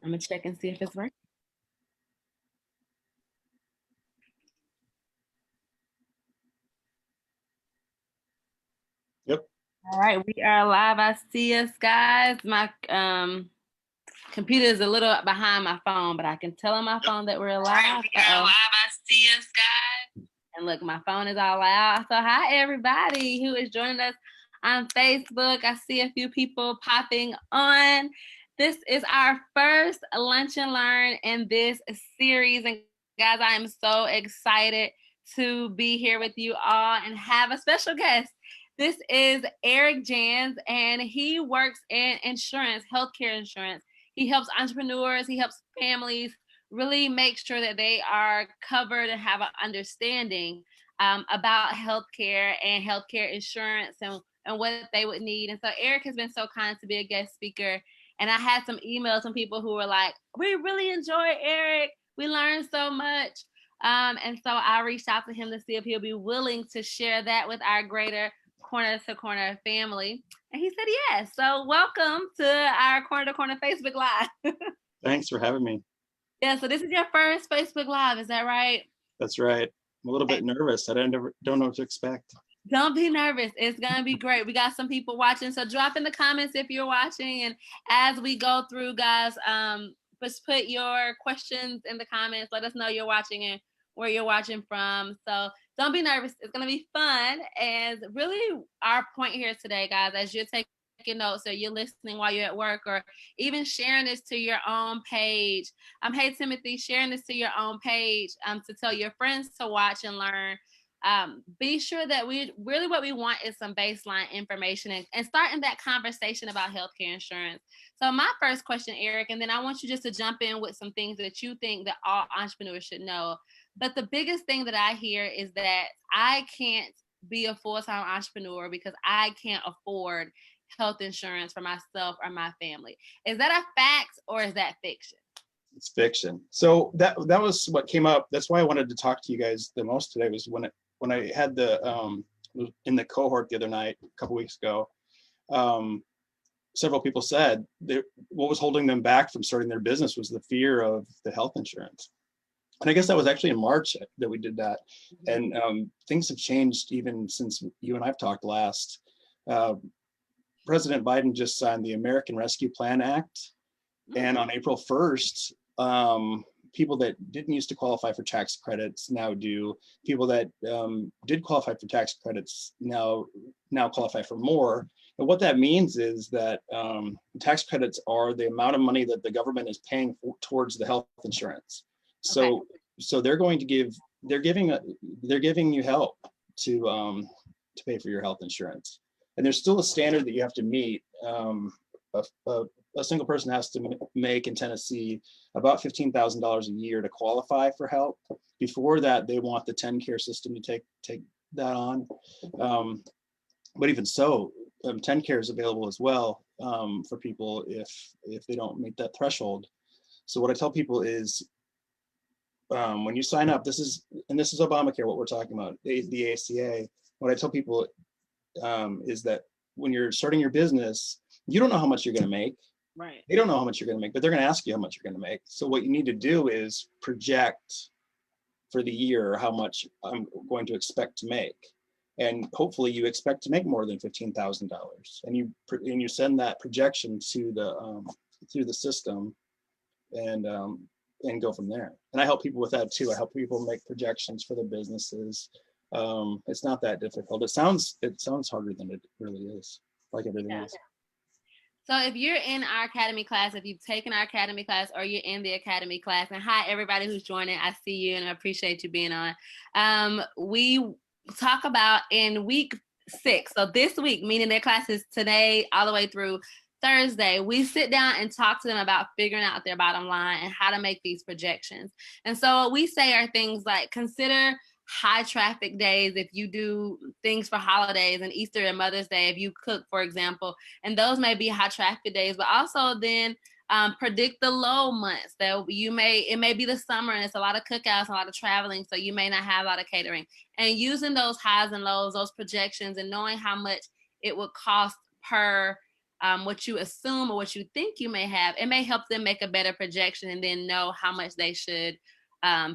I'm gonna check and see if it's working. Yep. All right, we are live. I see us, guys. My computer is a little behind my phone, but I can tell on my phone that we're live. All right, we are live. I see us, guys. And look, my phone is all loud. So hi, everybody who is joining us on Facebook. I see a few people popping on. This is our first Lunch and Learn in this series. And guys, I am so excited to be here with you all and have a special guest. This is Eric Jans, and he works in insurance, healthcare insurance. He helps entrepreneurs, he helps families really make sure that they are covered and have an understanding about healthcare and healthcare insurance and what they would need. And so Eric has been so kind to be a guest speaker. And I had some emails from people who were like, we really enjoy Eric. We learned so much. And so I reached out to him to see if he'll be willing to share that with our greater Corner to Corner family. And he said yes. So welcome to our Corner to Corner Facebook Live. Thanks for having me. Yeah, so this is your first Facebook Live, is that right? That's right. I'm a little bit nervous. I don't know what to expect. Don't be nervous. It's going to be great. We got some people watching. So drop in the comments if you're watching. And as we go through, guys, just put your questions in the comments. Let us know you're watching and where you're watching from. So don't be nervous. It's going to be fun. And really our point here today, guys, as you're taking notes or you're listening while you're at work or even sharing this to your own page. Hey, Timothy, sharing this to your own page to tell your friends to watch and learn. Be sure that what we want is some baseline information and starting that conversation about healthcare insurance. So my first question, Eric, and then I want you just to jump in with some things that you think that all entrepreneurs should know. But the biggest thing that I hear is that I can't be a full-time entrepreneur because I can't afford health insurance for myself or my family. Is that a fact or is that fiction? It's fiction. So that was what came up. That's why I wanted to talk to you guys the most today, was when I had the in the cohort the other night, a couple weeks ago. Several people said what was holding them back from starting their business was the fear of the health insurance. And I guess that was actually in March that we did that. And things have changed even since you and I've talked last. President Biden just signed the American Rescue Plan Act. And on April 1st, people that didn't used to qualify for tax credits now do. People that did qualify for tax credits now qualify for more. And what that means is that tax credits are the amount of money that the government is paying towards the health insurance. So they're giving you help to pay for your health insurance. And there's still a standard that you have to meet. A single person has to make in Tennessee about $15,000 a year to qualify for help. Before that, they want the TennCare system to take that on. But even so, TennCare is available as well for people if they don't meet that threshold. So what I tell people is, when you sign up, this is Obamacare, what we're talking about, the ACA. What I tell people is that when you're starting your business, you don't know how much you're going to make. Right. They don't know how much you're going to make, but they're going to ask you how much you're going to make. So what you need to do is project for the year how much I'm going to expect to make. And hopefully you expect to make more than $15,000. And you send that projection to through the system and go from there. And I help people with that too. I help people make projections for their businesses. It's not that difficult. It sounds harder than it really is, like everything else. So if you're in our academy class, if you've taken our academy class or you're in the academy class, and hi, everybody who's joining, I see you and I appreciate you being on. We talk about in week 6, so this week, meaning their classes today all the way through Thursday, we sit down and talk to them about figuring out their bottom line and how to make these projections. And so what we say are things like consider high traffic days if you do things for holidays and Easter and Mother's Day if you cook, for example, and those may be high traffic days, but also then predict the low months that it may be the summer and it's a lot of cookouts, a lot of traveling, so you may not have a lot of catering, and using those highs and lows, those projections, and knowing how much it would cost per what you assume or what you think you may have, it may help them make a better projection and then know how much they should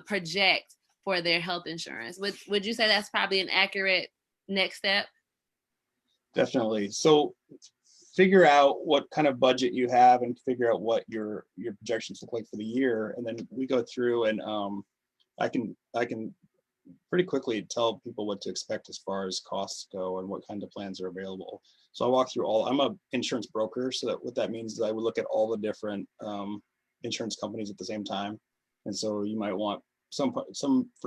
project for their health insurance. Would you say that's probably an accurate next step? Definitely. So figure out what kind of budget you have and figure out what your projections look like for the year. And then we go through and I can pretty quickly tell people what to expect as far as costs go and what kind of plans are available. So I walk through I'm a insurance broker. So that what that means is I would look at all the different insurance companies at the same time. And so you might want for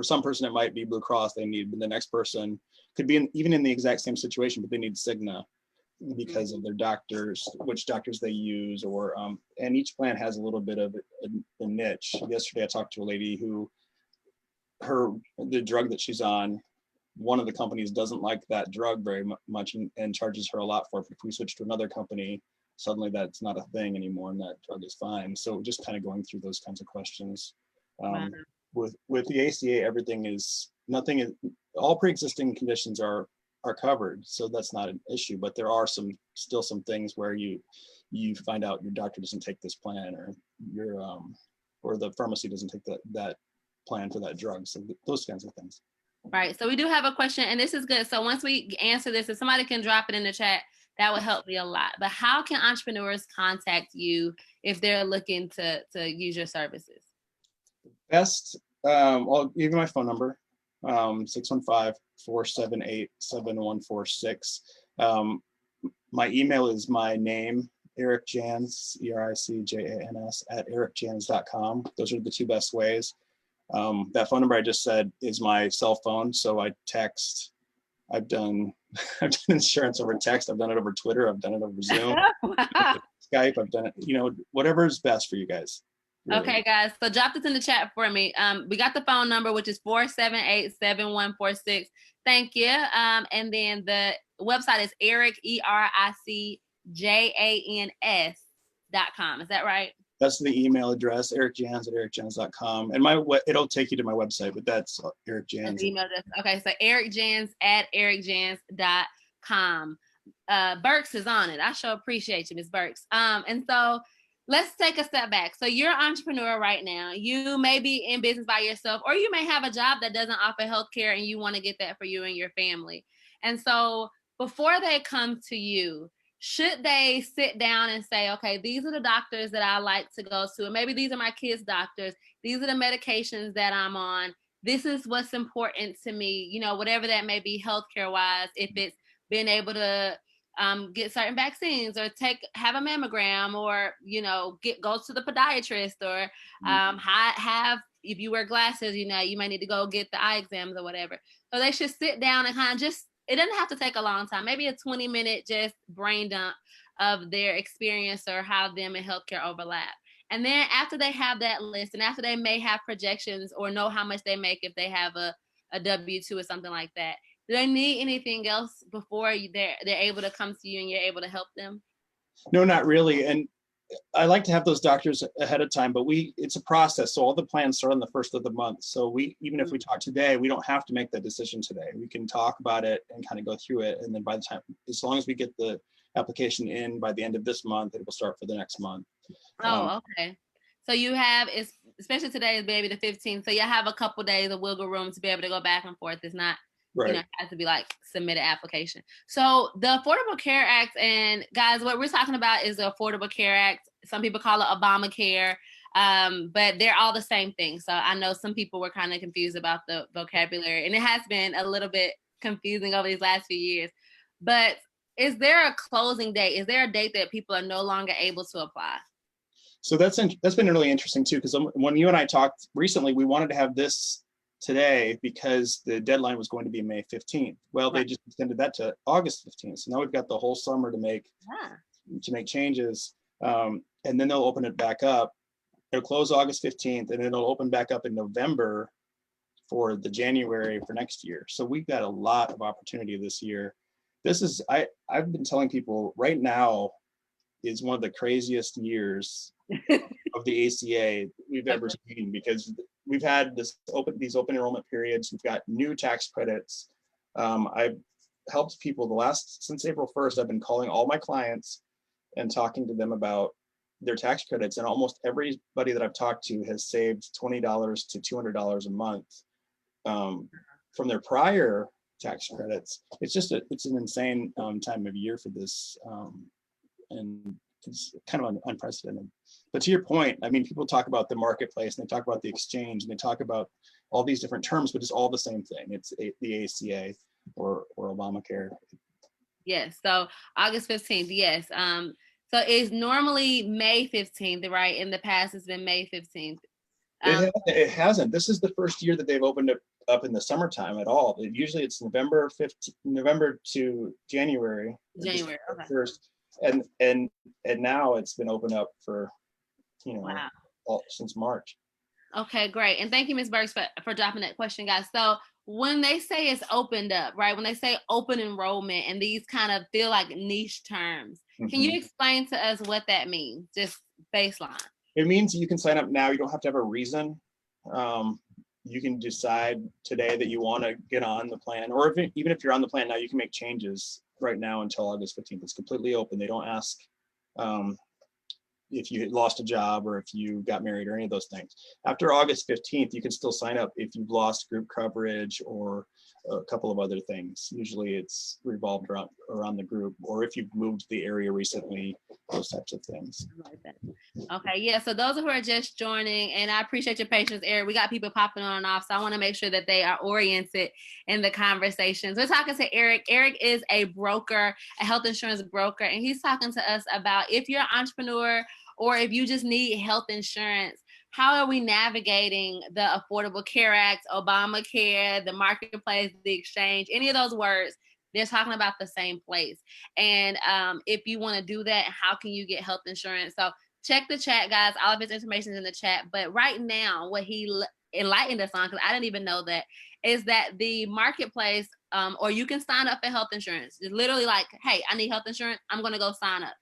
some person, it might be Blue Cross they need, but the next person could be even in the exact same situation, but they need Cigna because of their doctors, which doctors they use, or and each plan has a little bit of a niche. Yesterday, I talked to a lady who the drug that she's on, one of the companies doesn't like that drug very much and charges her a lot for it. If we switch to another company, suddenly that's not a thing anymore and that drug is fine. So just kind of going through those kinds of questions. Wow. With the ACA, all pre-existing conditions are covered, so that's not an issue. But there are still some things where you find out your doctor doesn't take this plan, or or the pharmacy doesn't take that plan for that drug. So those kinds of things. Right. So we do have a question, and this is good. So once we answer this, if somebody can drop it in the chat, that would help me a lot. But how can entrepreneurs contact you if they're looking to use your services? Best, I'll give you my phone number, 615-478-7146. My email is my name, Eric Jans, ERICJANS @ericjans.com. Those are the two best ways. That phone number I just said is my cell phone. So I text. I've done insurance over text. I've done it over Twitter. I've done it over Zoom, Skype. I've done it, whatever is best for you guys. Really. Okay, guys. So drop this in the chat for me. We got the phone number, which is 478-7146. Thank you. And then the website is Eric, ERICJANS.com. Is that right? That's the email address, ericjans @ericjans.com. And it'll take you to my website, but that's Eric Jans. Email address. Okay, so ericjans @ericjans.com. Burks is on it. I sure appreciate you, Ms. Burks. And so let's take a step back. So you're an entrepreneur right now. You may be in business by yourself, or you may have a job that doesn't offer healthcare and you want to get that for you and your family. And so before they come to you, should they sit down and say, okay, these are the doctors that I like to go to, and maybe these are my kids' doctors. These are the medications that I'm on. This is what's important to me, whatever that may be healthcare wise, if it's being able to get certain vaccines or have a mammogram, or go to the podiatrist, or have, if you wear glasses, you might need to go get the eye exams or whatever. So they should sit down and kind of it doesn't have to take a long time, maybe a 20-minute just brain dump of their experience or how them and healthcare overlap. And then after they have that list, and after they may have projections or know how much they make if they have a W-2 or something like that, do they need anything else before they're able to come to you and you're able to help them? No, not really. And I like to have those doctors ahead of time, but it's a process. So all the plans start on the first of the month. So even if we talk today, we don't have to make that decision today. We can talk about it and kind of go through it. And then by the time, as long as we get the application in by the end of this month, it will start for the next month. Oh, okay. So you have, especially today is maybe the 15th. So you have a couple days of wiggle room to be able to go back and forth. It's not, right. It has to be like submit an application. So the Affordable Care Act, and guys, what we're talking about is the Affordable Care Act. Some people call it Obamacare, but they're all the same thing. So I know some people were kind of confused about the vocabulary, and it has been a little bit confusing over these last few years. But is there a closing date? Is there a date that people are no longer able to apply? So that's been really interesting too, because when you and I talked recently, we wanted to have this today because the deadline was going to be May 15th. Well, They just extended that to August 15th. So now we've got the whole summer to make changes. And then they'll open it back up. It'll close August 15th, and then it'll open back up in November for the January for next year. So we've got a lot of opportunity this year. I've been telling people right now is one of the craziest years of the ACA we've ever seen, because we've had these open enrollment periods. We've got new tax credits. I've helped people since April 1st. I've been calling all my clients and talking to them about their tax credits. And almost everybody that I've talked to has saved $20 to $200 a month from their prior tax credits. It's an insane time of year for this, and it's kind of unprecedented. But to your point, I mean, people talk about the marketplace and they talk about the exchange and they talk about all these different terms, but it's all the same thing. It's the ACA or Obamacare. Yes. So August 15th. Yes. So it's normally May 15th, right? In the past, it's been May 15th. It hasn't. This is the first year that they've opened it up in the summertime at all. Usually it's November to January. January. Okay. First, and now it's been opened up for, wow, since March. Okay, great. And thank you, Ms. Burks, for dropping that question, guys. So when they say it's opened up, right? When they say open enrollment and these kind of feel like niche terms, can you explain to us what that means? Just baseline. It means you can sign up now. You don't have to have a reason. You can decide today that you want to get on the plan, or even if you're on the plan now, you can make changes right now until August 15th. It's completely open. They don't ask if you lost a job or if you got married or any of those things. After August 15th, you can still sign up if you've lost group coverage or a couple of other things. Usually it's revolved around the group, or if you've moved to the area recently, those types of things. Okay, yeah, so those who are just joining, and I appreciate your patience, Eric. We got people popping on and off, so I want to make sure that they are oriented in the conversations. We're talking to Eric. Eric is a broker, a health insurance broker, and he's talking to us about if you're an entrepreneur or if you just need health insurance, how are we navigating the Affordable Care Act, Obamacare, the marketplace, the exchange, any of those words? They're talking about the same place. And if you want to do that, how can you get health insurance? So check the chat, guys. All of his information is in the chat. But right now, what he enlightened us on, because I didn't even know that, is that the marketplace, or you can sign up for health insurance. It's literally like, hey, I need health insurance. I'm going to go sign up.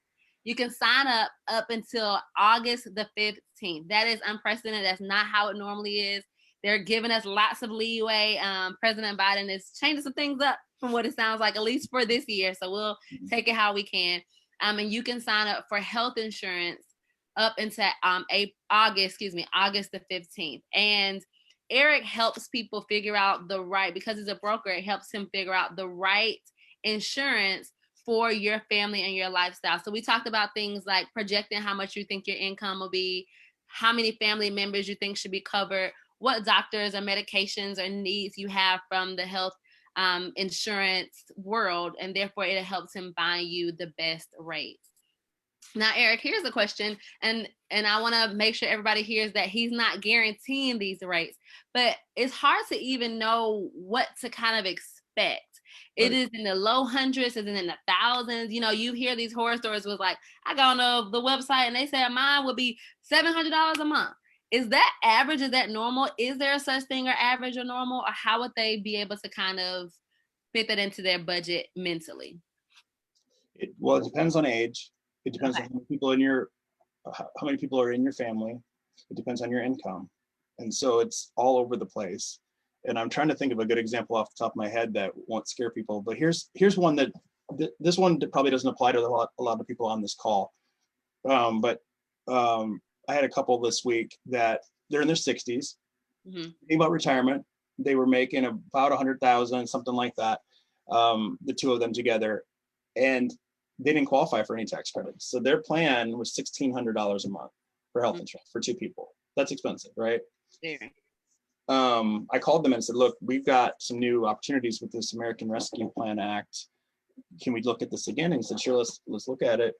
You can sign up until August the 15th. That is unprecedented. That's not how it normally is. They're giving us lots of leeway. President Biden is changing some things up from what it sounds like, at least for this year. So we'll take it how we can. And you can sign up for health insurance up until August the 15th. And Eric helps people figure out because he's a broker, it helps him figure out the right insurance for your family and your lifestyle. So we talked about things like projecting how much you think your income will be, how many family members you think should be covered, what doctors or medications or needs you have from the health insurance world, and therefore it helps him find you the best rates. Now, Eric, here's a question, and I want to make sure everybody hears that he's not guaranteeing these rates, but it's hard to even know what to kind of expect. It is in the low hundreds, it's in the thousands. You hear these horror stories with like, I go on the website and they said mine would be $700 a month. Is that average? Is that normal? Is there a such thing or average or normal? Or how would they be able to kind of fit that into their budget mentally? It depends on age. It depends on how many people are in your family. It depends on your income. And so it's all over the place. And I'm trying to think of a good example off the top of my head that won't scare people. But here's one that this one probably doesn't apply to a lot of people on this call. But I had a couple this week that they're in their 60s, thinking about retirement. They were making about 100,000, something like that, the two of them together, and they didn't qualify for any tax credits. So their plan was $1,600 a month for health insurance for two people. That's expensive, right? Yeah. I called them and said, look, we've got some new opportunities with this American Rescue Plan Act. Can we look at this again? And he said, sure, let's look at it.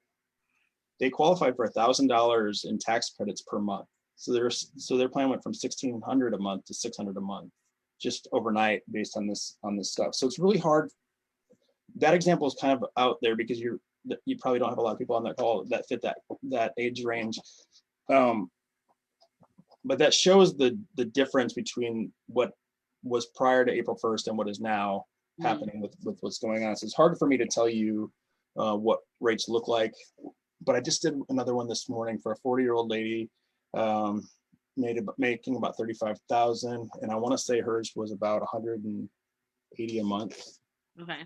They qualified for $1,000 in tax credits per month. So their plan went from $1,600 a month to $600 a month, just overnight, based on this stuff. So it's really hard. That example is kind of out there because you probably don't have a lot of people on that call that fit that age range. But that shows the difference between what was prior to April 1st and what is now happening with what's going on. So it's hard for me to tell you what rates look like. But I just did another one this morning for a 40-year-old lady, making about $35,000, and I want to say hers was about $180 a month. Okay.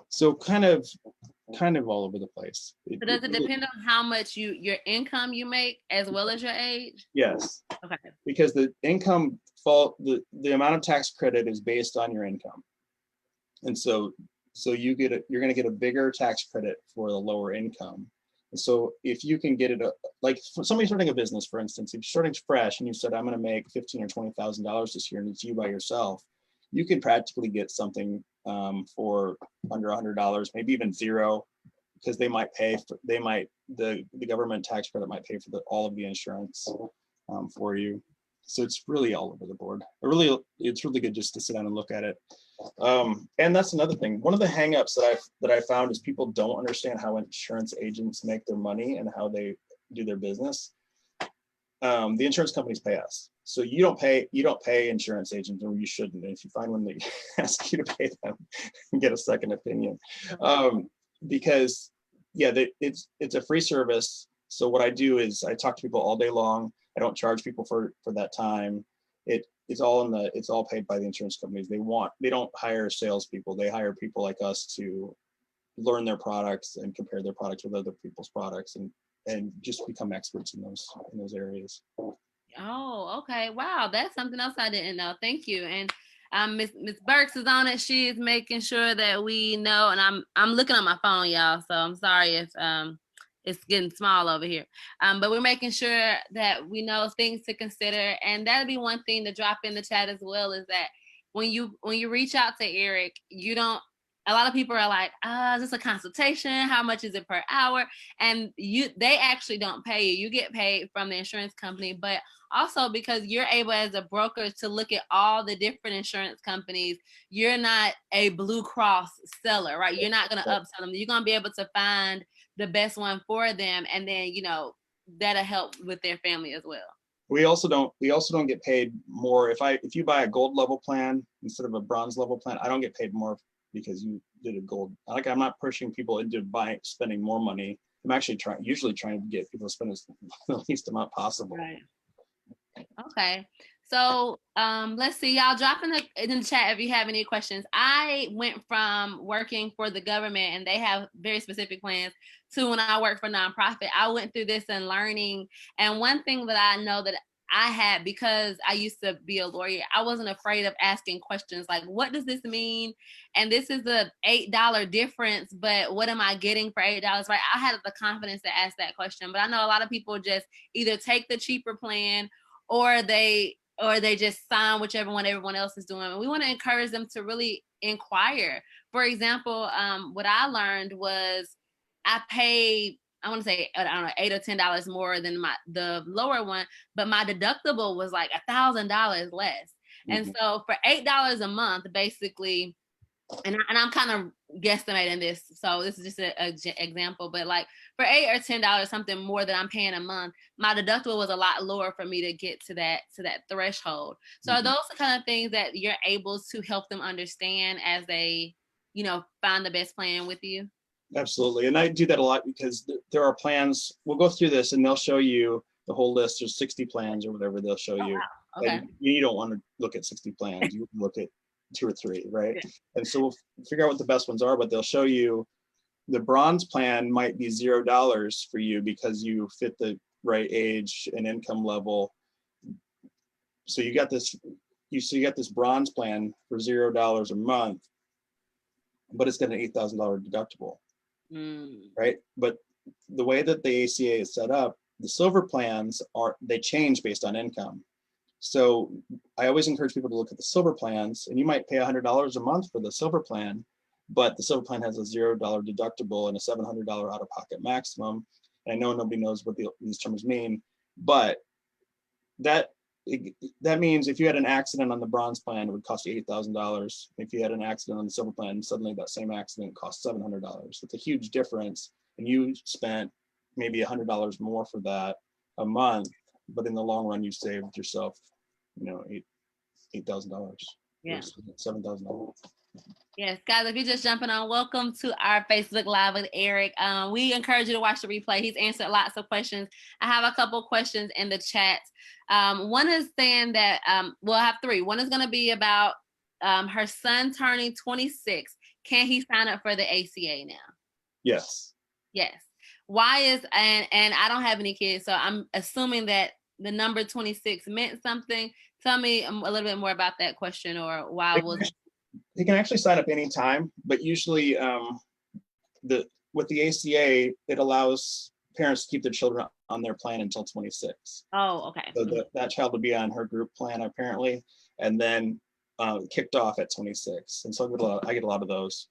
So kind of kind of all over the place. So does it depend on how much your income you make as well as your age? Yes. Okay. Because the the amount of tax credit is based on your income. And so you're going to get a bigger tax credit for the lower income. And so if you can get it, like for somebody starting a business, for instance, if you're starting fresh and you said, I'm going to make $15,000 or $20,000 this year and it's you by yourself, you can practically get something for under $100, maybe even zero, because the government tax credit might pay for all of the insurance for you. So it's really all over the board. It's really good just to sit down and look at it. And that's another thing. One of the hangups that I found is people don't understand how insurance agents make their money and how they do their business. The insurance companies pay us, so you don't pay insurance agents, or you shouldn't. And if you find one that asks you to pay them, get a second opinion, because it's a free service. So what I do is I talk to people all day long. I don't charge people for that time. It's all paid by the insurance companies. They don't hire salespeople. They hire people like us to learn their products and compare their products with other people's products and just become experts in those areas. Oh, okay. Wow, that's something else I didn't know. Thank you. And Miss Burks is on it. She is making sure that we know. And I'm looking on my phone, y'all. So I'm sorry if it's getting small over here. But we're making sure that we know things to consider. And that'd be one thing to drop in the chat as well, is that when you reach out to Eric, a lot of people are like, is this a consultation? How much is it per hour? And they actually don't pay you. You get paid from the insurance company, but also because you're able as a broker to look at all the different insurance companies. You're not a Blue Cross seller, right? You're not going to upsell them. You're going to be able to find the best one for them. And then, that'll help with their family as well. We also don't get paid more. If you buy a gold level plan instead of a bronze level plan, I don't get paid more because you did a gold. I'm not pushing people into spending more money. I'm actually usually trying to get people to spend the least amount possible. Right. Okay. So let's see, y'all drop in the chat if you have any questions. I went from working for the government, and they have very specific plans, to when I worked for nonprofit. I went through this and learning. And one thing that I know that I had, because I used to be a lawyer, I wasn't afraid of asking questions like, what does this mean? And this is a $8 difference, but what am I getting for $8, right? I had the confidence to ask that question. But I know a lot of people just either take the cheaper plan, or they just sign whichever one everyone else is doing. And we want to encourage them to really inquire. For example, what I learned was I paid, I want to say, I don't know, $8 or $10 more than the lower one, but my deductible was like $1,000 less. Mm-hmm. And so for $8 a month, basically, and I'm kind of guesstimating this, so this is just an example, but like for $8 or $10, something more that I'm paying a month, my deductible was a lot lower for me to get to that threshold. So are those the kind of things that you're able to help them understand as they, find the best plan with you? Absolutely. And I do that a lot because there are plans. We'll go through this and they'll show you the whole list. There's 60 plans or whatever they'll show you. Wow. Okay. And you don't want to look at 60 plans. You look at 2 or 3, right? Yeah. And so we'll figure out what the best ones are, but they'll show you the bronze plan might be $0 for you because you fit the right age and income level. So you got this bronze plan for $0 a month, but it's got an $8,000 deductible. Right? But the way that the ACA is set up, the silver plans they change based on income. So I always encourage people to look at the silver plans, and you might pay $100 a month for the silver plan, but the silver plan has a $0 deductible and a $700 out-of-pocket maximum. And I know nobody knows what these terms mean, but that means if you had an accident on the bronze plan, it would cost you $8,000. If you had an accident on the silver plan, suddenly that same accident costs $700. It's a huge difference, and you spent maybe $100 more for that a month, but in the long run, you saved yourself, $8,000. Yeah, $7,000. Yes, guys, if you're just jumping on, welcome to our Facebook Live with Eric. We encourage you to watch the replay. He's answered lots of questions. I have a couple questions in the chat. One is saying that, we'll have 3. One is going to be about her son turning 26. Can he sign up for the ACA now? Yes. Yes. Why is and I don't have any kids, so I'm assuming that the number 26 meant something. Tell me a little bit more about that question, or why was They can actually sign up anytime, but usually with the ACA, it allows parents to keep their children on their plan until 26. Oh, okay. So that child would be on her group plan apparently, and then kicked off at 26. And so I get a lot of those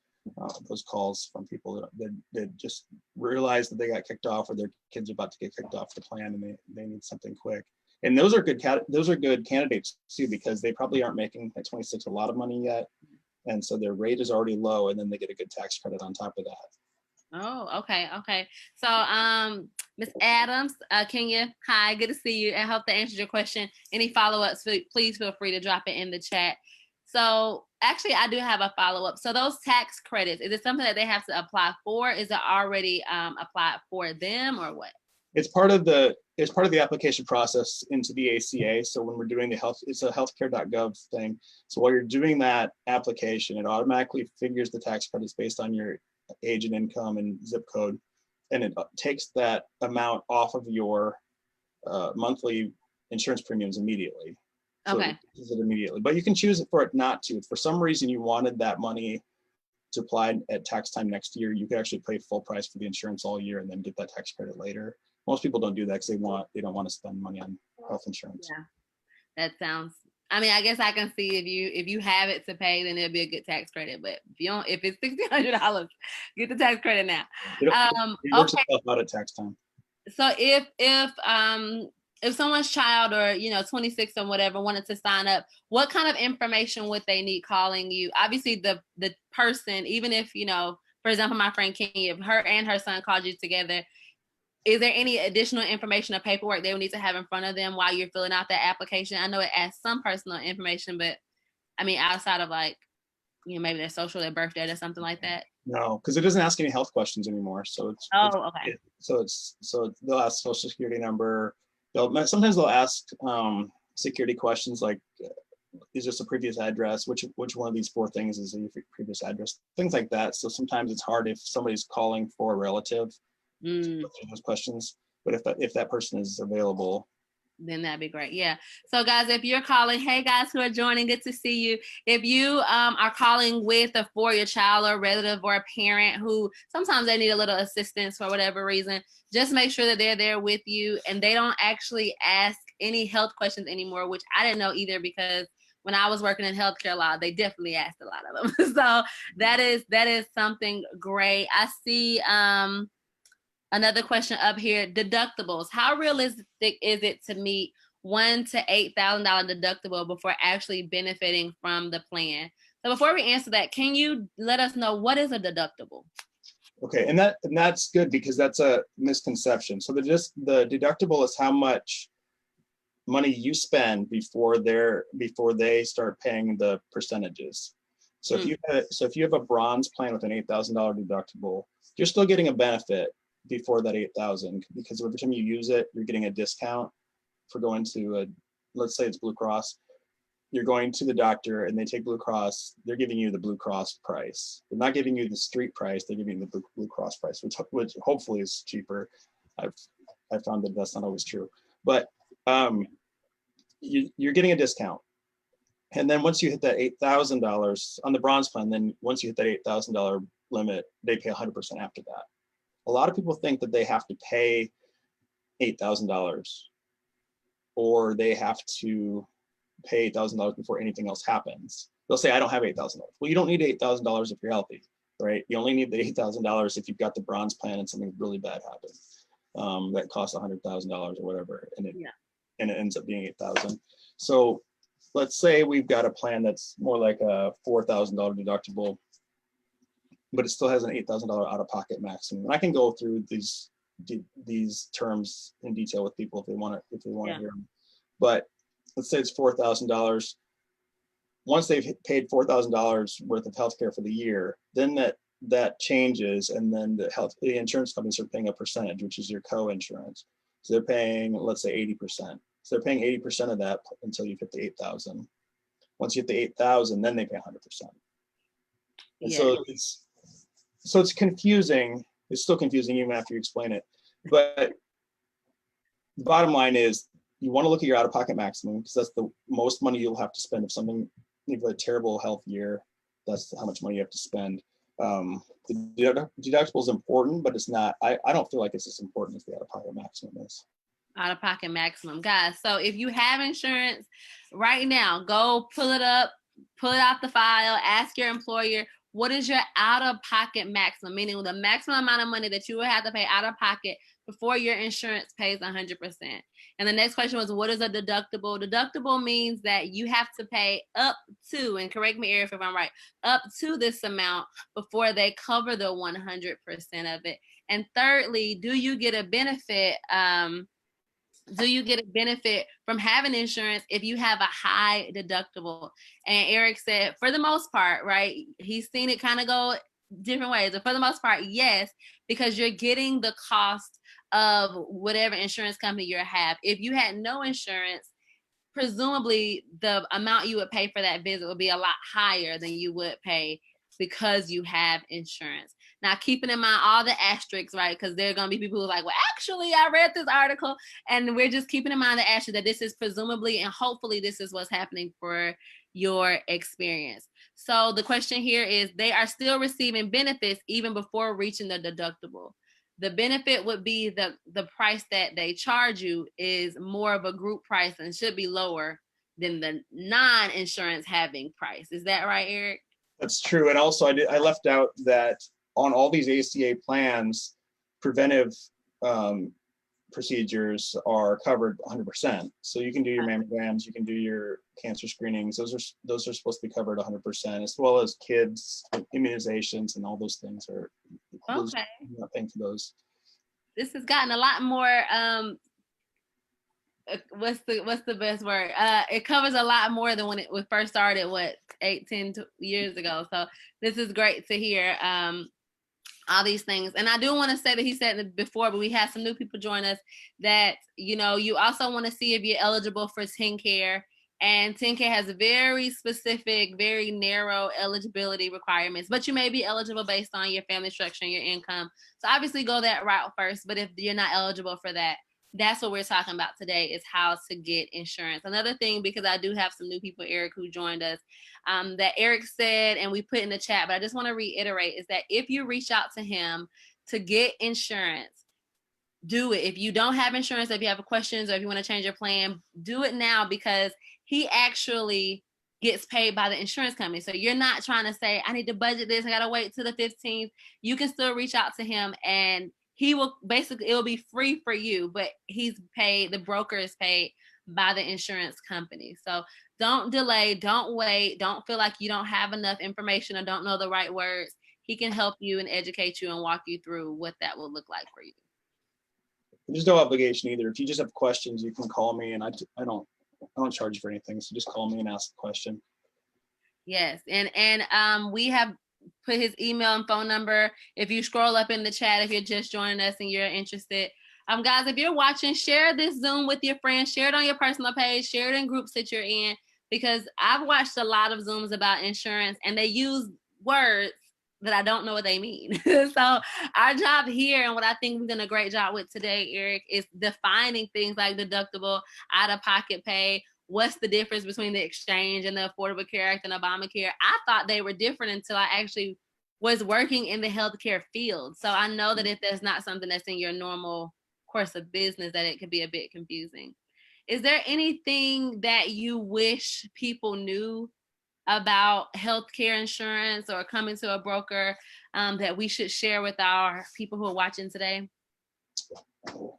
calls from people that just realize that they got kicked off, or their kids are about to get kicked off the plan, and they need something quick. And those are good candidates too, because they probably aren't making at 26 a lot of money yet, and so their rate is already low, and then they get a good tax credit on top of that. Oh, okay, okay. So, Miss Adams, Kenya, hi, good to see you. I hope that answers your question. Any follow-ups, please feel free to drop it in the chat. So, actually, I do have a follow-up. So, those tax credits, is it something that they have to apply for? Is it already applied for them, or what? It's part of the application process into the ACA. So when we're doing it's a healthcare.gov thing. So while you're doing that application, it automatically figures the tax credits based on your age and income and zip code, and it takes that amount off of your monthly insurance premiums immediately. So Okay. it uses it immediately, but you can choose it for it not to. If for some reason you wanted that money to apply at tax time next year, you could actually pay full price for the insurance all year and then get that tax credit later. Most people don't do that because they don't want to spend money on health insurance. Yeah, that sounds. I mean, I guess I can see if you have it to pay, then it'll be a good tax credit. But if you don't, if it's $1,600, get the tax credit now. It works Okay. itself out at tax time. So if someone's child, or 26 or whatever, wanted to sign up, what kind of information would they need calling you? Obviously, the person, even if for example, my friend Kenya, if her and her son called you together, is there any additional information or paperwork they would need to have in front of them while you're filling out that application? I know it asks some personal information, but I mean, outside of maybe their social, their birthday, or something like that. No, because it doesn't ask any health questions anymore. So okay. So they'll ask social security number. Sometimes they'll ask security questions like, is this a previous address? Which one of these four things is a previous address? Things like that. So sometimes it's hard if somebody's calling for a relative to answer those questions. But if that person is available, then that'd be great. Yeah. So guys, if you're calling, hey guys who are joining, good to see you. If you are calling for your child or relative or a parent who sometimes they need a little assistance for whatever reason, just make sure that they're there with you and they don't actually ask any health questions anymore, which I didn't know either, because when I was working in healthcare law, they definitely asked a lot of them. So that is something great. I see another question up here, deductibles. How realistic is it to meet $1,000 to $8,000 deductible before actually benefiting from the plan? So before we answer that, can you let us know what is a deductible? Okay, and that's good, because that's a misconception. So the deductible is how much money you spend before they start paying the percentages. So if you have a bronze plan with an $8,000 deductible, you're still getting a benefit before that 8,000, because every time you use it, you're getting a discount for going to let's say it's Blue Cross. You're going to the doctor and they take Blue Cross, they're giving you the Blue Cross price. They're not giving you the street price, they're giving you the Blue Cross price, which hopefully is cheaper. I've found that that's not always true, but you're getting a discount. And then once you hit that $8,000 on the bronze plan, then once you hit that $8,000 limit, they pay 100% after that. A lot of people think that they have to pay $8,000 or they have to pay $8,000 before anything else happens. They'll say, I don't have $8,000. Well, you don't need $8,000 if you're healthy, right? You only need the $8,000 if you've got the bronze plan and something really bad happens that costs $100,000 or whatever, and it ends up being $8,000. So let's say we've got a plan that's more like a $4,000 deductible, but it still has an $8,000 out-of-pocket maximum. And I can go through these terms in detail with people if they want to hear them. But let's say it's $4,000. Once they've paid $4,000 worth of healthcare for the year, then that changes, and then the insurance companies are paying a percentage, which is your co-insurance. So they're paying, let's say, 80%. So they're paying 80% of that until you hit the 8,000. Once you hit the 8,000, then they pay 100%. And so it's confusing It's still confusing even after you explain it. But the bottom line is you want to look at your out-of-pocket maximum, because that's the most money you'll have to spend if you have a terrible health year. That's how much money you have to spend. The deductible is important, but it's not. I don't feel like it's as important as the out-of-pocket maximum is. Out-of-pocket maximum, guys. So if you have insurance right now, go pull it up, pull it out the file, ask your employer, what is your out-of-pocket maximum? Meaning the maximum amount of money that you will have to pay out of pocket before your insurance pays 100%. And the next question was, what is a deductible? Deductible means that you have to pay up to, and correct me, Eric, if I'm right, up to this amount before they cover the 100% of it. And thirdly, do you get a benefit? Do you get a benefit from having insurance if you have a high deductible? And Eric said, for the most part, right? He's seen it kind of go different ways. But for the most part, yes, because you're getting the cost of whatever insurance company you have. If you had no insurance, presumably the amount you would pay for that visit would be a lot higher than you would pay because you have insurance. Now, keeping in mind all the asterisks, right? Because there are going to be people who are like, well, actually, I read this article, and we're just keeping in mind the asterisk that this is presumably and hopefully this is what's happening for your experience. So the question here is, they are still receiving benefits even before reaching the deductible. The benefit would be the price that they charge you is more of a group price and should be lower than the non-insurance having price. Is that right, Eric? That's true. And also I left out that on all these ACA plans, preventive procedures are covered 100%. So you can do your mammograms, you can do your cancer screenings. Those are supposed to be covered 100%, as well as kids immunizations and all those things are. Okay. I'm not paying for those. This has gotten a lot more. What's the best word? It covers a lot more than when it first started. 10 years ago. So this is great to hear. All these things. And I do want to say that he said it before, but we had some new people join us that, you also want to see if you're eligible for TennCare. And TennCare has very specific, very narrow eligibility requirements, but you may be eligible based on your family structure and your income. So obviously go that route first, but if you're not eligible for that, that's what we're talking about today, is how to get insurance. Another thing, because I do have some new people, Eric, who joined us, that Eric said, and we put in the chat, but I just want to reiterate, is that if you reach out to him to get insurance, do it. If you don't have insurance, if you have questions, or if you want to change your plan, do it now, because he actually gets paid by the insurance company. So you're not trying to say, I need to budget this, I got to wait till the 15th. You can still reach out to him, and he will it'll be free for you, but he's paid, the broker is paid by the insurance company. So don't delay, don't wait, don't feel like you don't have enough information or don't know the right words. He can help you and educate you and walk you through what that will look like for you. There's no obligation either. If you just have questions, you can call me, and I don't charge you for anything. So just call me and ask a question. Yes. And we have put his email and phone number. If you scroll up in the chat, if you're just joining us and you're interested, guys, if you're watching, share this Zoom with your friends, share it on your personal page, share it in groups that you're in, because I've watched a lot of Zooms about insurance and they use words that I don't know what they mean. So our job here, and what I think we've done a great job with today, Eric, is defining things like deductible, out-of-pocket pay. What's the difference between the exchange and the Affordable Care Act and Obamacare? I thought they were different until I actually was working in the healthcare field. So I know that if there's not something that's in your normal course of business, that it could be a bit confusing. Is there anything that you wish people knew about healthcare insurance or coming to a broker that we should share with our people who are watching today?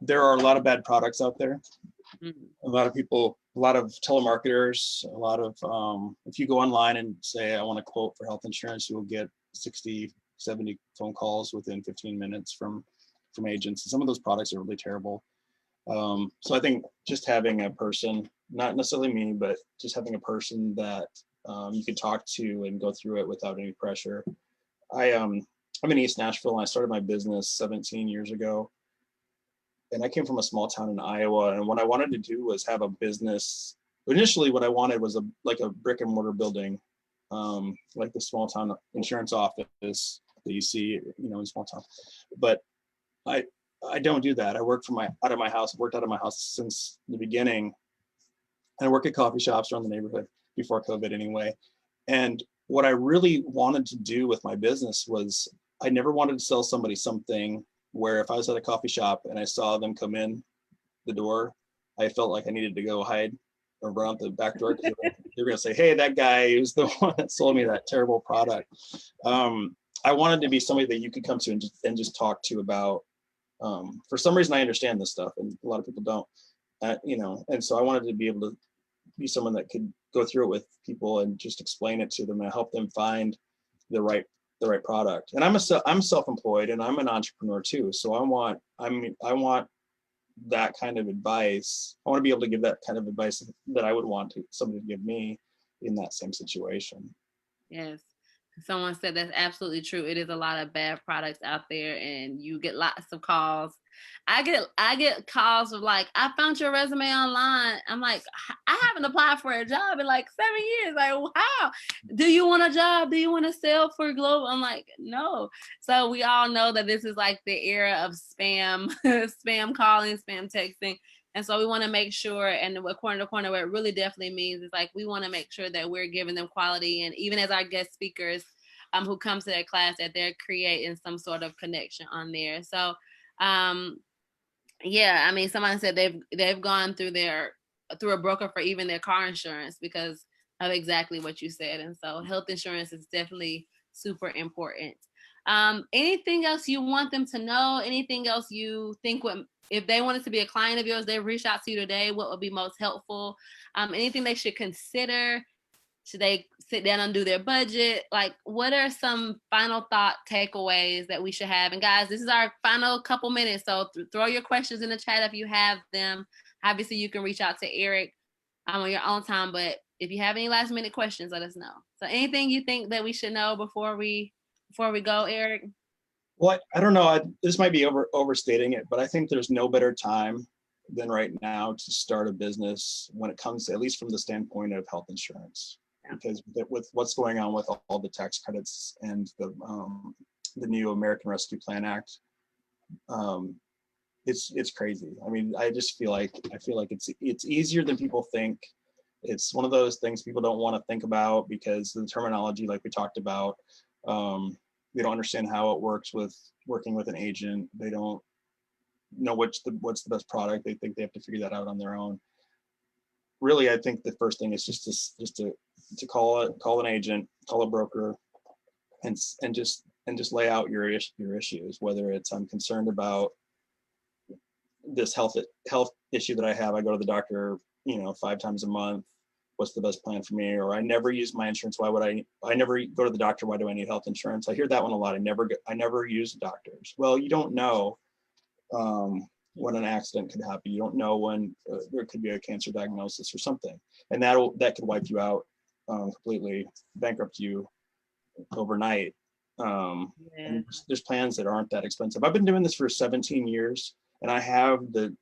There are a lot of bad products out there. Mm-hmm. A lot of people, a lot of telemarketers, a lot of, if you go online and say, I want a quote for health insurance, you will get 60, 70 phone calls within 15 minutes from agents. And some of those products are really terrible. So I think just having a person, not necessarily me, but just having a person that you can talk to and go through it without any pressure. I'm in East Nashville, and I started my business 17 years ago. And I came from a small town in Iowa, and what I wanted to do was have a business. Initially, what I wanted was a brick and mortar building, like the small town insurance office, that you see, in small town. But I don't do that. I work out of my house, worked out of my house since the beginning. I work at coffee shops around the neighborhood before COVID anyway. And what I really wanted to do with my business was I never wanted to sell somebody something where if I was at a coffee shop and I saw them come in the door, I felt like I needed to go hide or run out the back door because they were going to say, hey, that guy was the one that sold me that terrible product. I wanted to be somebody that you could come to and just talk to about. For some reason, I understand this stuff and a lot of people don't, and so I wanted to be able to be someone that could go through it with people and just explain it to them and help them find the right product. And I'm self-employed and I'm an entrepreneur too. So I want that kind of advice. I want to be able to give that kind of advice that I would want somebody to give me in that same situation. Yes. Someone said that's absolutely true. It is a lot of bad products out there and you get lots of calls. I get calls of like, I found your resume online. I'm like, I haven't applied for a job in like 7 years. Like, wow. Do you want a job? Do you want to sell for Global? I'm like, no. So we all know that this is like the era of spam, spam calling, spam texting. And so we want to make sure, and corner to corner, what it really definitely means is like we want to make sure that we're giving them quality, and even as our guest speakers who come to their class, that they're creating some sort of connection on there. So, yeah, I mean, someone said they've gone through a broker for even their car insurance because of exactly what you said, and so health insurance is definitely super important. Anything else you want them to know? Anything else you think if they wanted to be a client of yours, they reached out to you today, what would be most helpful? Anything they should consider? Should they sit down and do their budget? Like, what are some final thought takeaways that we should have? And guys, this is our final couple minutes. So throw your questions in the chat if you have them. Obviously, you can reach out to Eric on your own time. But if you have any last minute questions, let us know. So anything you think that we should know before we go, Eric? Well, I don't know. This might be overstating it, but I think there's no better time than right now to start a business when it comes, at least from the standpoint of health insurance. Yeah. Because with what's going on with all the tax credits and the new American Rescue Plan Act, it's crazy. I mean, I feel like it's easier than people think. It's one of those things people don't want to think about because the terminology, like we talked about, they don't understand how it works with working with an agent. They don't know what's the best product. They think they have to figure that out on their own. Really, I think the first thing is just to call an agent, call a broker, and just lay out your issues. Whether it's I'm concerned about this health issue that I have. I go to the doctor, 5 times a month. What's the best plan for me? Or I never use my insurance. Why would I never go to the doctor? Why do I need health insurance? I hear that one a lot. I never use doctors. Well, you don't know when an accident could happen. You don't know when there could be a cancer diagnosis or something, and that could wipe you out completely, bankrupt you overnight. And there's plans that aren't that expensive. I've been doing this for 17 years, and I have the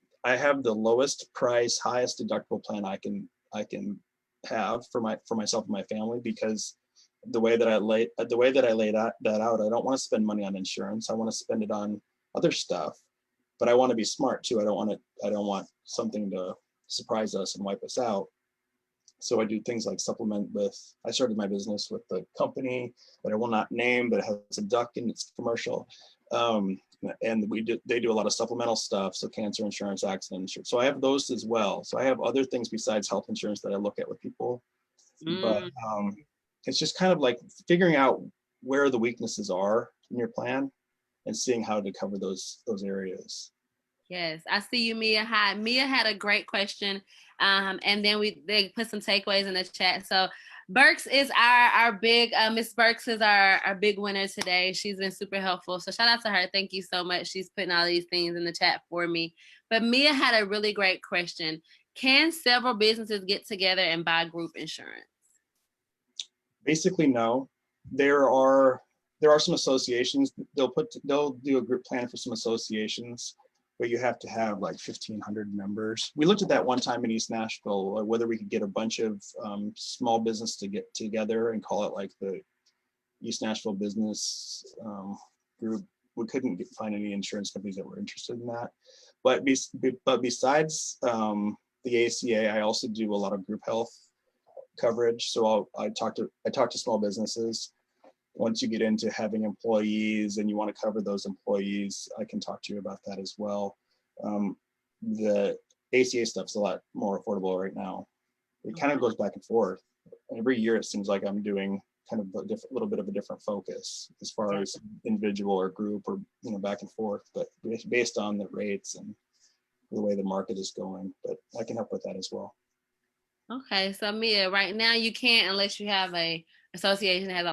lowest price, highest deductible plan I can have for myself and my family, because the way that I laid that out, I don't want to spend money on insurance. I want to spend it on other stuff, but I want to be smart too. I don't want something to surprise us and wipe us out. So I do things like supplement with, I started my business with the company that I will not name, but it has a duck in its commercial. And they do a lot of supplemental stuff. So cancer insurance, accident insurance. So I have those as well. So I have other things besides health insurance that I look at with people. But it's just kind of like figuring out where the weaknesses are in your plan and seeing how to cover those areas. Yes, I see you, Mia. Hi, Mia had a great question, and then they put some takeaways in the chat. So Burks is our big Miss Burks is our big winner today. She's been super helpful. So shout out to her. Thank you so much. She's putting all these things in the chat for me. But Mia had a really great question. Can several businesses get together and buy group insurance? Basically, no. There are some associations. They'll do a group plan for some associations, but you have to have like 1,500 members. We looked at that one time in East Nashville, whether we could get a bunch of small business to get together and call it like the East Nashville Business Group. We couldn't find any insurance companies that were interested in that. But besides the ACA, I also do a lot of group health coverage. So I talk to small businesses. Once you get into having employees and you want to cover those employees, I can talk to you about that as well. The ACA stuff's a lot more affordable right now. It kind of goes back and forth. Every year it seems like I'm doing kind of a little bit of a different focus as far as individual or group or back and forth, but based on the rates and the way the market is going. But I can help with that as well. Okay, so Mia, right now you can't unless you have a association that has a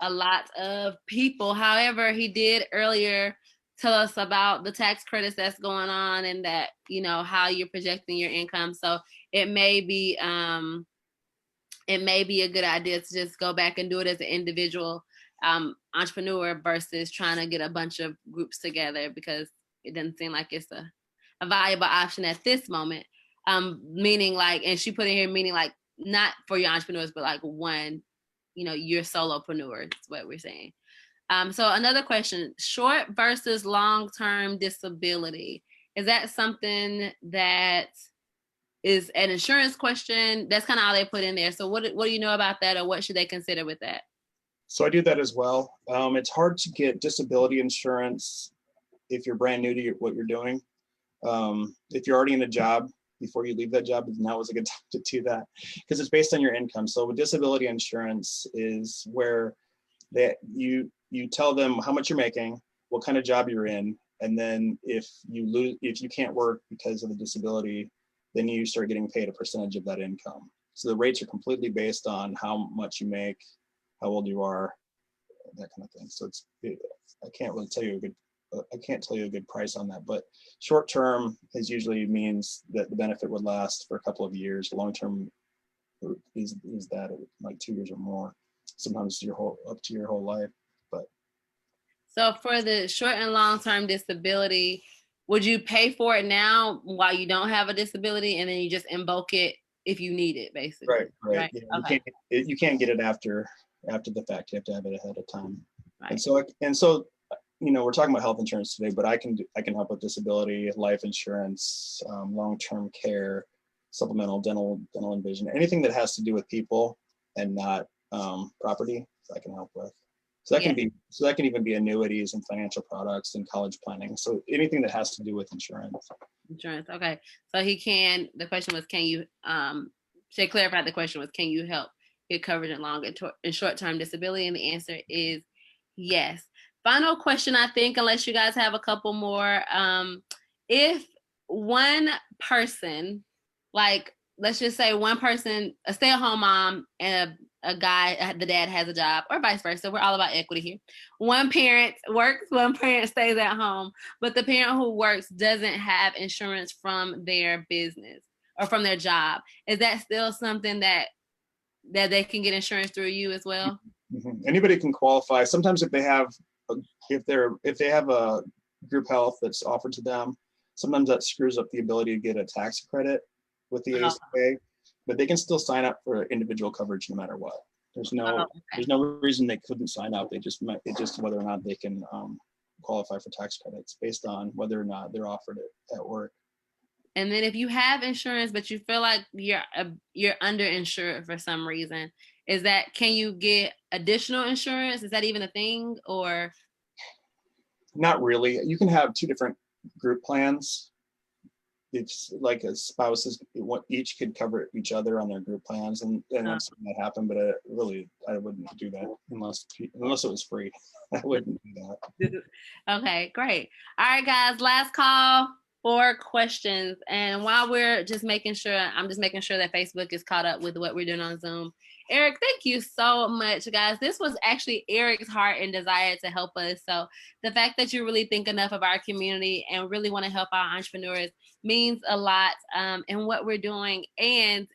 lot of people. However, he did earlier tell us about the tax credits that's going on and that, how you're projecting your income. So it may be a good idea to just go back and do it as an individual entrepreneur versus trying to get a bunch of groups together, because it doesn't seem like it's a viable option at this moment. Meaning and she put in here, meaning not for your entrepreneurs, but one, your solopreneur is what we're saying. So another question, short versus long-term disability. Is that something that is an insurance question? That's kind of all they put in there. So what do you know about that, or what should they consider with that? So I do that as well. It's hard to get disability insurance if you're brand new to what you're doing. If you're already in a job, before you leave that job, now is a good time to do that, because it's based on your income. So with disability insurance is where that you tell them how much you're making, what kind of job you're in, and then if you can't work because of the disability, then you start getting paid a percentage of that income. So the rates are completely based on how much you make, how old you are, that kind of thing. So I can't really tell you a good price on that, but short term is usually means that the benefit would last for a couple of years. Long term is that like 2 years or more, sometimes up to your whole life. But so for the short and long term disability, would you pay for it now while you don't have a disability, and then you just invoke it if you need it, basically? Right. Yeah, okay. You can't get it after the fact. You have to have it ahead of time. Right. And so we're talking about health insurance today, but I can help with disability, life insurance, long-term care, supplemental dental and vision, anything that has to do with people and not property, I can help with. So that can even be annuities and financial products and college planning. So anything that has to do with insurance. Okay. So the question was, can you, to clarify, the question was, can you help get coverage in short-term disability? And the answer is yes. Final question, I think, unless you guys have a couple more. If one person, let's just say one person, a stay-at-home mom and a guy, the dad has a job, or vice versa. We're all about equity here. One parent works, one parent stays at home, but the parent who works doesn't have insurance from their business or from their job. Is that still something that they can get insurance through you as well? Mm-hmm. Anybody can qualify. Sometimes if they have a group health that's offered to them, sometimes that screws up the ability to get a tax credit with the ACA, but they can still sign up for individual coverage no matter what. There's no reason they couldn't sign up. It's just whether or not they can qualify for tax credits based on whether or not they're offered it at work. And then if you have insurance, but you feel like you're underinsured for some reason, can you get additional insurance? Is that even a thing, or? Not really. You can have two different group plans. It's like a spouses, each could cover each other on their group plans, and I've seen that happen. But I wouldn't do that unless it was free. I wouldn't do that. Okay, great. All right, guys, last call for questions. And while we're just making sure that Facebook is caught up with what we're doing on Zoom. Eric, thank you so much, guys. This was actually Eric's heart and desire to help us. So the fact that you really think enough of our community and really want to help our entrepreneurs means a lot in what we're doing. And,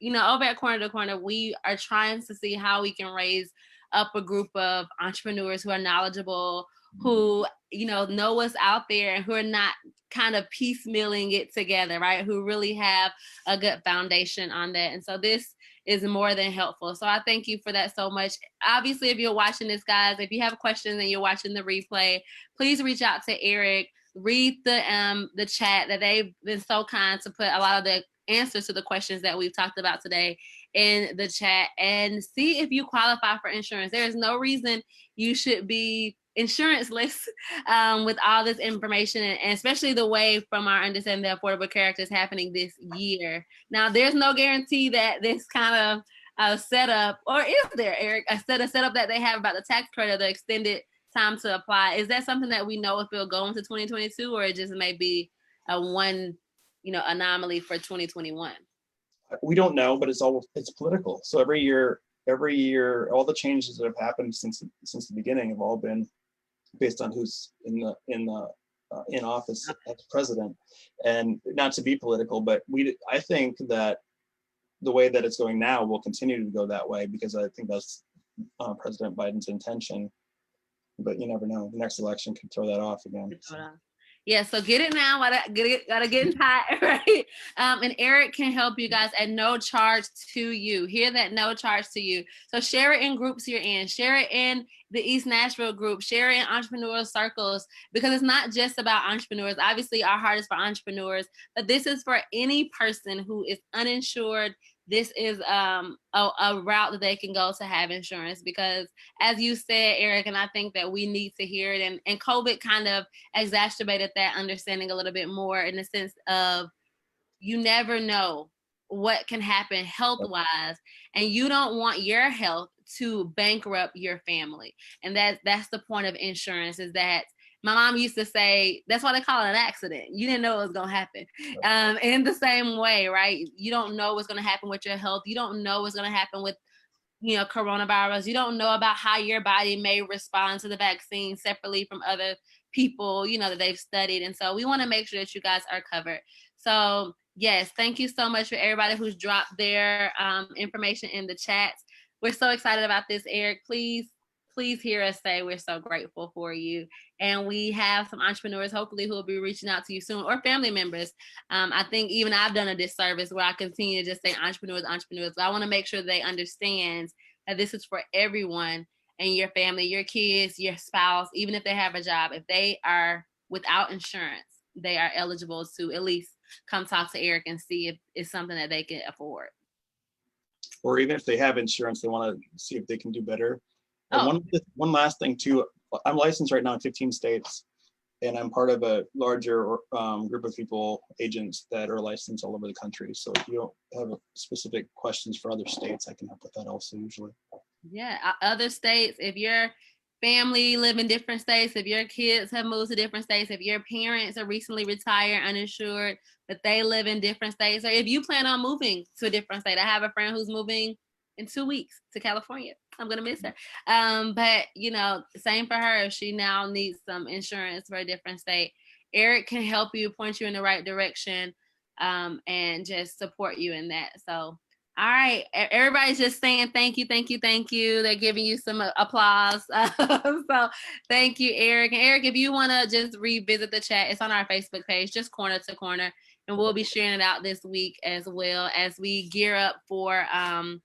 over at Corner to Corner, we are trying to see how we can raise up a group of entrepreneurs who are knowledgeable, who know what's out there, and who are not kind of piecemealing it together, right? Who really have a good foundation on that. And so this is more than helpful. So I thank you for that so much. Obviously, if you're watching this, guys, if you have questions and you're watching the replay, please reach out to Eric. Read the chat that they've been so kind to put a lot of the answers to the questions that we've talked about today in the chat, and see if you qualify for insurance. There is no reason you should be insuranceless with all this information, and especially the way, from our understanding, the Affordable Care Act is happening this year. Now, there's no guarantee that this kind of setup, or is there, Eric, a setup that they have about the tax credit, the extended time to apply, is that something that we know if it'll go into 2022, or it just may be a one, anomaly for 2021? We don't know, but it's political. So every year, all the changes that have happened since the beginning have all been based on who's in office as president. And not to be political, but I think that the way that it's going now will continue to go that way, because I think that's President Biden's intention. But you never know. The next election could throw that off again. Yeah, so get it now. Gotta get in tight, right? And Eric can help you guys at no charge to you. Hear that? No charge to you. So share it in groups you're in. Share it in the East Nashville group. Share it in entrepreneurial circles, because it's not just about entrepreneurs. Obviously, our heart is for entrepreneurs, but this is for any person who is uninsured. This is a route that they can go to have insurance, because as you said, Eric, and I think that we need to hear it, and COVID kind of exacerbated that understanding a little bit more, in the sense of you never know what can happen health-wise, and you don't want your health to bankrupt your family. And that's the point of insurance, is that my mom used to say, that's why they call it an accident. You didn't know it was going to happen. In the same way, right? You don't know what's going to happen with your health. You don't know what's going to happen with, coronavirus. You don't know about how your body may respond to the vaccine separately from other people, that they've studied. And so we want to make sure that you guys are covered. So yes, thank you so much for everybody who's dropped their information in the chats. We're so excited about this, Eric. Please hear us say we're so grateful for you. And we have some entrepreneurs, hopefully, who will be reaching out to you soon, or family members. I think even I've done a disservice where I continue to just say entrepreneurs. But I want to make sure they understand that this is for everyone, and your family, your kids, your spouse, even if they have a job. If they are without insurance, they are eligible to at least come talk to Eric and see if it's something that they can afford. Or even if they have insurance, they want to see if they can do better. And one last thing too, I'm licensed right now in 15 states, and I'm part of a larger group of people, agents, that are licensed all over the country. So if you don't have specific questions for other states, I can help with that also usually. Yeah, other states, if your family live in different states, if your kids have moved to different states, if your parents are recently retired, uninsured, but they live in different states, or if you plan on moving to a different state. I have a friend who's moving in 2 weeks to California. I'm gonna miss her. But same for her. If she now needs some insurance for a different state, Eric can help you, point you in the right direction, and just support you in that. So, all right, everybody's just saying thank you, thank you, thank you. They're giving you some applause. So thank you, Eric. And Eric, if you want to just revisit the chat, it's on our Facebook page, just Corner to Corner, and we'll be sharing it out this week, as well as we gear up for our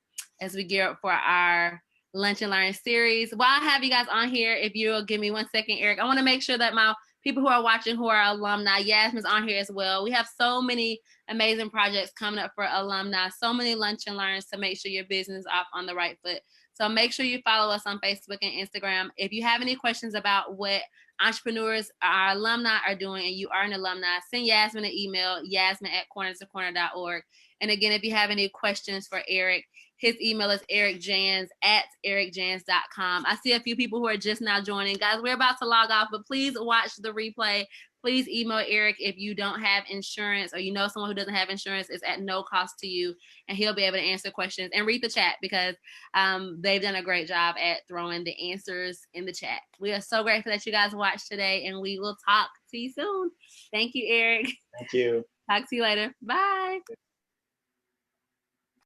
Lunch and Learn series. While I have you guys on here, if you'll give me 1 second, Eric, I want to make sure that my people who are watching, who are alumni, Yasmin's on here as well. We have so many amazing projects coming up for alumni, so many Lunch and Learns to make sure your business is off on the right foot. So make sure you follow us on Facebook and Instagram. If you have any questions about what entrepreneurs, our alumni, are doing, and you are an alumni, send Yasmin an email, yasmin@cornertocorner.org. And again, if you have any questions for Eric, his email is ericjans@ericjans.com. I see a few people who are just now joining. Guys, we're about to log off, but please watch the replay. Please email Eric if you don't have insurance, or someone who doesn't have insurance. It's at no cost to you, and he'll be able to answer questions. And read the chat, because they've done a great job at throwing the answers in the chat. We are so grateful that you guys watched today, and we will talk to you soon. Thank you, Eric. Thank you. Talk to you later. Bye.